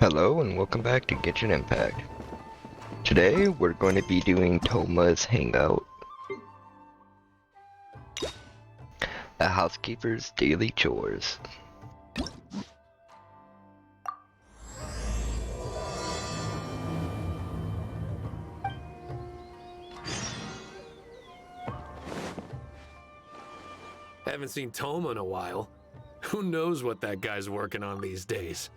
Hello and welcome back to Genshin Impact. Today we're going to be doing Thoma's Hangout, a housekeeper's daily chores. Haven't seen Thoma in a while. Who knows what that guy's working on these days?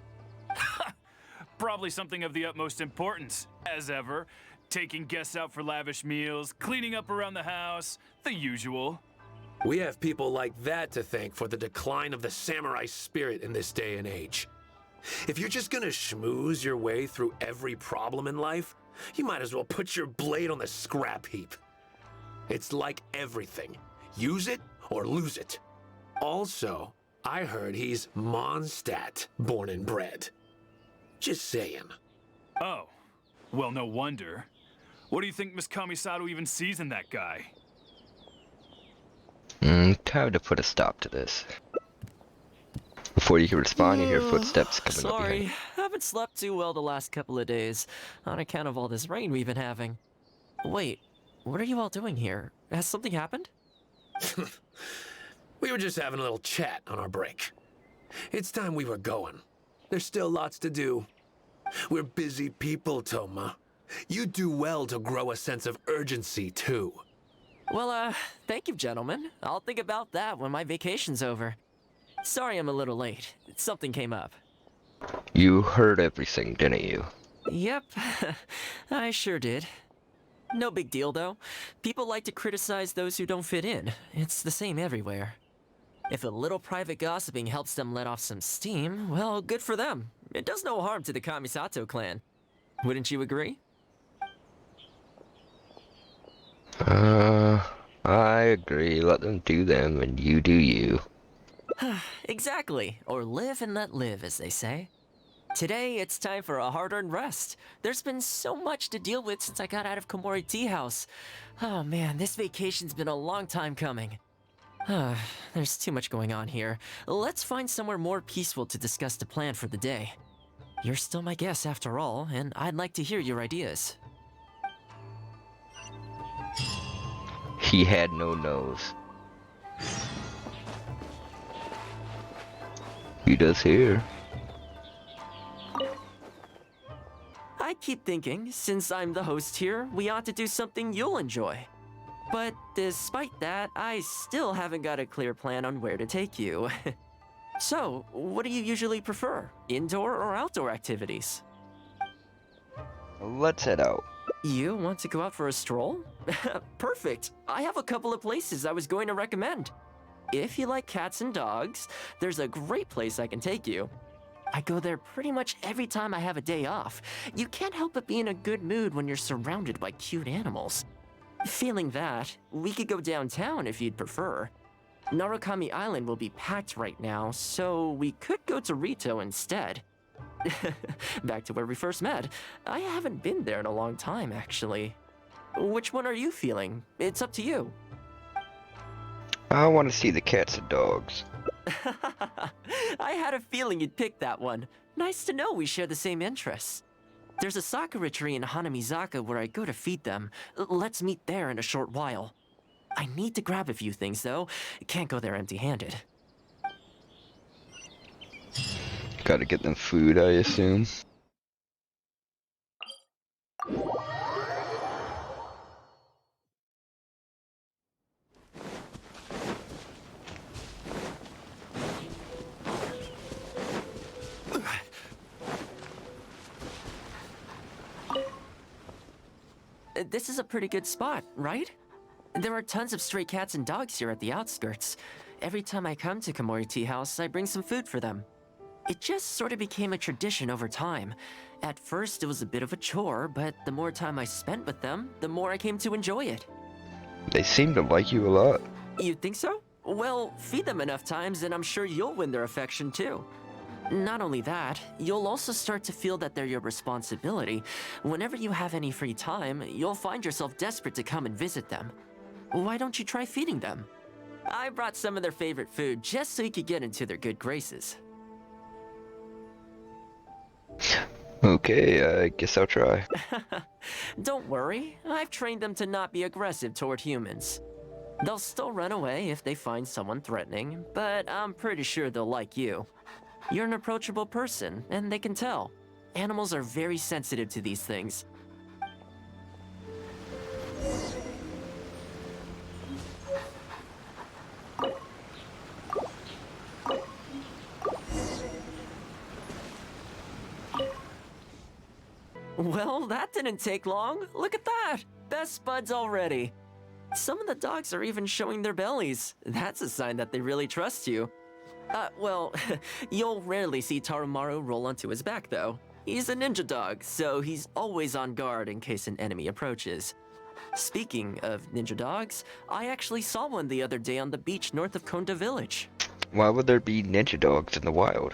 Probably something of the utmost importance, as ever. Taking guests out for lavish meals, cleaning up around the house, the usual. We have people like that to thank for the decline of the samurai spirit in this day and age. If you're just gonna schmooze your way through every problem in life, you might as well put your blade on the scrap heap. It's like everything. Use it or lose it. Also, I heard he's Mondstadt, born and bred. Just saying. Oh, well, no wonder. What do you think Miss Kamisato even sees in that guy? Time to put a stop to this. Before you can respond, you hear footsteps coming up behind you. Sorry, haven't slept too well the last couple of days, on account of all this rain we've been having. Wait, what are you all doing here? Has something happened? We were just having a little chat on our break. It's time we were going. There's still lots to do. We're busy people, Thoma. You do well to grow a sense of urgency, too. Well, thank you, gentlemen. I'll think about that when my vacation's over. Sorry I'm a little late. Something came up. You heard everything, didn't you? Yep, I sure did. No big deal, though. People like to criticize those who don't fit in. It's the same everywhere. If a little private gossiping helps them let off some steam, well, good for them. It does no harm to the Kamisato clan. Wouldn't you agree? I agree. Let them do them and you do you. Exactly. Or live and let live, as they say. Today, it's time for a hard-earned rest. There's been so much to deal with since I got out of Komori Tea House. Oh man, this vacation's been a long time coming. There's too much going on here. Let's find somewhere more peaceful to discuss the plan for the day. You're still my guest after all, and I'd like to hear your ideas. He had no nose. He does here. I keep thinking, since I'm the host here, we ought to do something you'll enjoy. But despite that, I still haven't got a clear plan on where to take you. So, what do you usually prefer? Indoor or outdoor activities? Let's head out. You want to go out for a stroll? Perfect. I have a couple of places I was going to recommend. If you like cats and dogs, there's a great place I can take you. I go there pretty much every time I have a day off. You can't help but be in a good mood when you're surrounded by cute animals. Feeling that, we could go downtown if you'd prefer. Narukami Island will be packed right now, so we could go to Rito instead. Back to where we first met. I haven't been there in a long time, actually. Which one are you feeling? It's up to you. I want to see the cats and dogs. I had a feeling you'd pick that one. Nice to know we share the same interests. There's a sakura tree in Hanamizaka where I go to feed them. Let's meet there in a short while. I need to grab a few things, though. Can't go there empty-handed. Gotta get them food, I assume. This is a pretty good spot, right? There are tons of stray cats and dogs here at the outskirts. Every time I come to Komori Tea House, I bring some food for them. It just sort of became a tradition over time. At first, it was a bit of a chore, but the more time I spent with them, the more I came to enjoy it. They seem to like you a lot. You think so? Well, feed them enough times and I'm sure you'll win their affection too. Not only that, you'll also start to feel that they're your responsibility. Whenever you have any free time, you'll find yourself desperate to come and visit them. Why don't you try feeding them? I brought some of their favorite food just so you could get into their good graces. Okay, I guess I'll try. Don't worry, I've trained them to not be aggressive toward humans. They'll still run away if they find someone threatening, but I'm pretty sure they'll like you. You're an approachable person, and they can tell. Animals are very sensitive to these things. Well, that didn't take long. Look at that! Best buds already. Some of the dogs are even showing their bellies. That's a sign that they really trust you. Well, you'll rarely see Tarumaru roll onto his back, though. He's a ninja dog, so he's always on guard in case an enemy approaches. Speaking of ninja dogs, I actually saw one the other day on the beach north of Konda Village. Why would there be ninja dogs in the wild?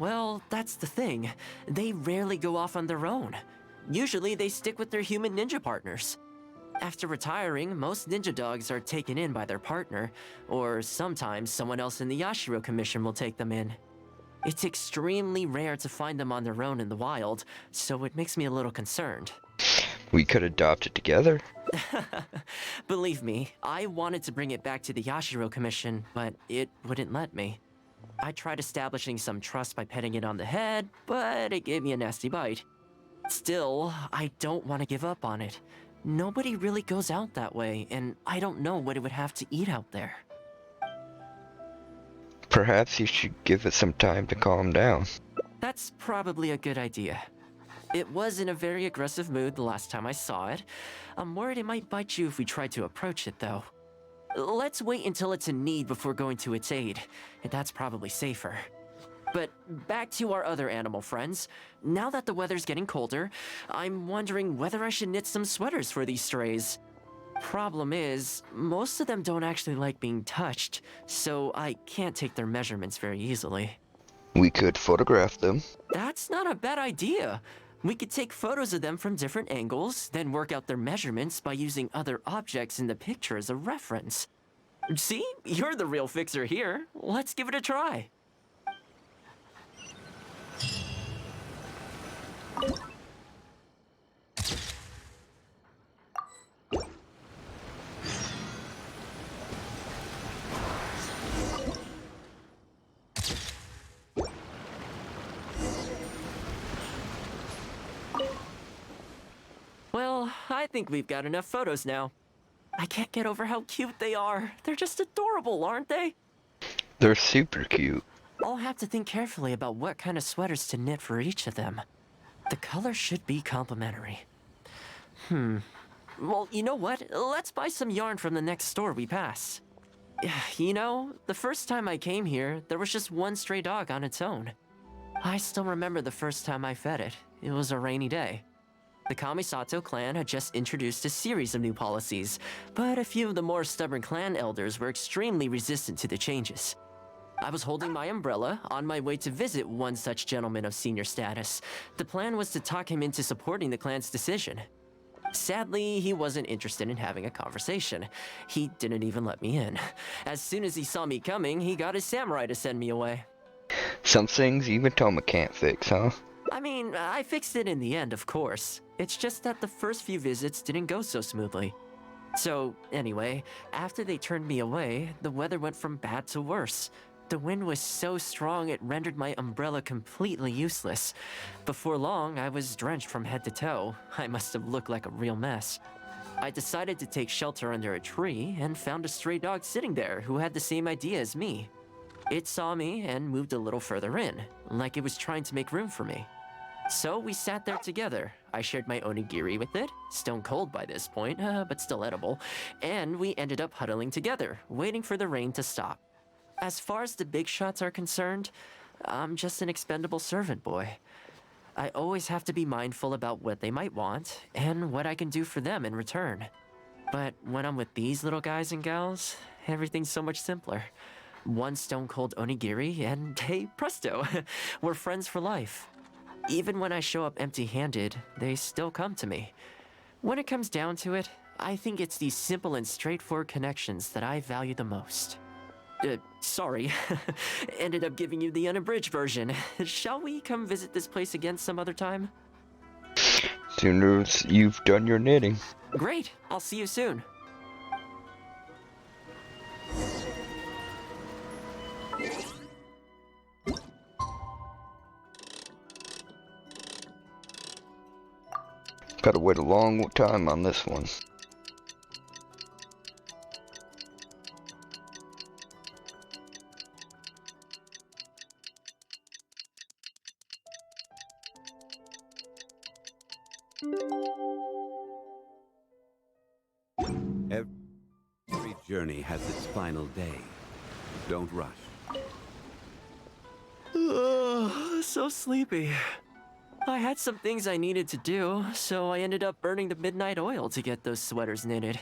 Well, that's the thing. They rarely go off on their own. Usually they stick with their human ninja partners. After retiring, most ninja dogs are taken in by their partner, or sometimes someone else in the Yashiro Commission will take them in. It's extremely rare to find them on their own in the wild, so it makes me a little concerned. We could adopt it together. Believe me, I wanted to bring it back to the Yashiro Commission, but it wouldn't let me. I tried establishing some trust by petting it on the head, but it gave me a nasty bite. Still, I don't want to give up on it. Nobody really goes out that way, and I don't know what it would have to eat out there. Perhaps you should give it some time to calm down. That's probably a good idea. It was in a very aggressive mood the last time I saw it. I'm worried it might bite you if we try to approach it, though. Let's wait until it's in need before going to its aid. That's probably safer. But back to our other animal friends. Now that the weather's getting colder, I'm wondering whether I should knit some sweaters for these strays. Problem is, most of them don't actually like being touched, so I can't take their measurements very easily. We could photograph them. That's not a bad idea. We could take photos of them from different angles, then work out their measurements by using other objects in the picture as a reference. See? You're the real fixer here. Let's give it a try. Well, I think we've got enough photos now. I can't get over how cute they are. They're just adorable, aren't they? They're super cute. I'll have to think carefully about what kind of sweaters to knit for each of them. The colors should be complementary. Well, you know what? Let's buy some yarn from the next store we pass. You know, the first time I came here, there was just one stray dog on its own. I still remember the first time I fed it. It was a rainy day. The Kamisato clan had just introduced a series of new policies, but a few of the more stubborn clan elders were extremely resistant to the changes. I was holding my umbrella on my way to visit one such gentleman of senior status. The plan was to talk him into supporting the clan's decision. Sadly, he wasn't interested in having a conversation. He didn't even let me in. As soon as he saw me coming, he got his samurai to send me away. Some things even Thoma can't fix, huh? I mean, I fixed it in the end, of course. It's just that the first few visits didn't go so smoothly. So, anyway, after they turned me away, the weather went from bad to worse. The wind was so strong it rendered my umbrella completely useless. Before long, I was drenched from head to toe. I must have looked like a real mess. I decided to take shelter under a tree and found a stray dog sitting there who had the same idea as me. It saw me and moved a little further in, like it was trying to make room for me. So we sat there together. I shared my onigiri with it, stone cold by this point, but still edible, and we ended up huddling together, waiting for the rain to stop. As far as the big shots are concerned, I'm just an expendable servant boy. I always have to be mindful about what they might want and what I can do for them in return. But when I'm with these little guys and gals, everything's so much simpler. One stone cold onigiri and hey, presto, we're friends for life. Even when I show up empty-handed, they still come to me. When it comes down to it, I think it's these simple and straightforward connections that I value the most. Sorry. Ended up giving you the unabridged version. Shall we come visit this place again some other time? Soon as you've done your knitting. Great. I'll see you soon. Gotta wait a long time on this one. Every journey has its final day. Don't rush. So sleepy. I had some things I needed to do, so I ended up burning the midnight oil to get those sweaters knitted.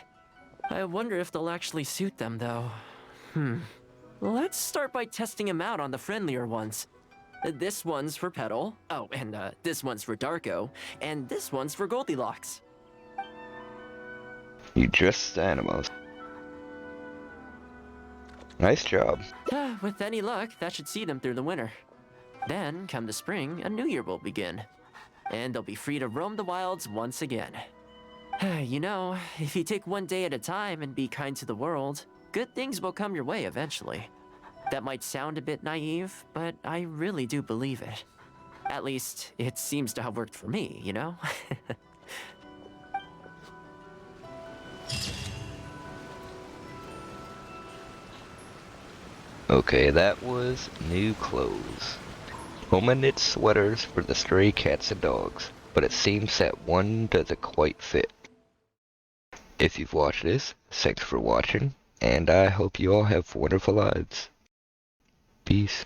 I wonder if they'll actually suit them, though. Let's start by testing them out on the friendlier ones. This one's for Petal. Oh, and this one's for Darko. And this one's for Goldilocks. You dressed the animals. Nice job. With any luck, that should see them through the winter. Then, come the spring, a new year will begin. And they'll be free to roam the wilds once again. You know, if you take one day at a time and be kind to the world, good things will come your way eventually. That might sound a bit naive, but I really do believe it. At least, it seems to have worked for me, you know? Okay, that was new clothes. Thoma knits sweaters for the stray cats and dogs, but it seems that one doesn't quite fit. If you've watched this, thanks for watching, and I hope you all have wonderful lives. Peace.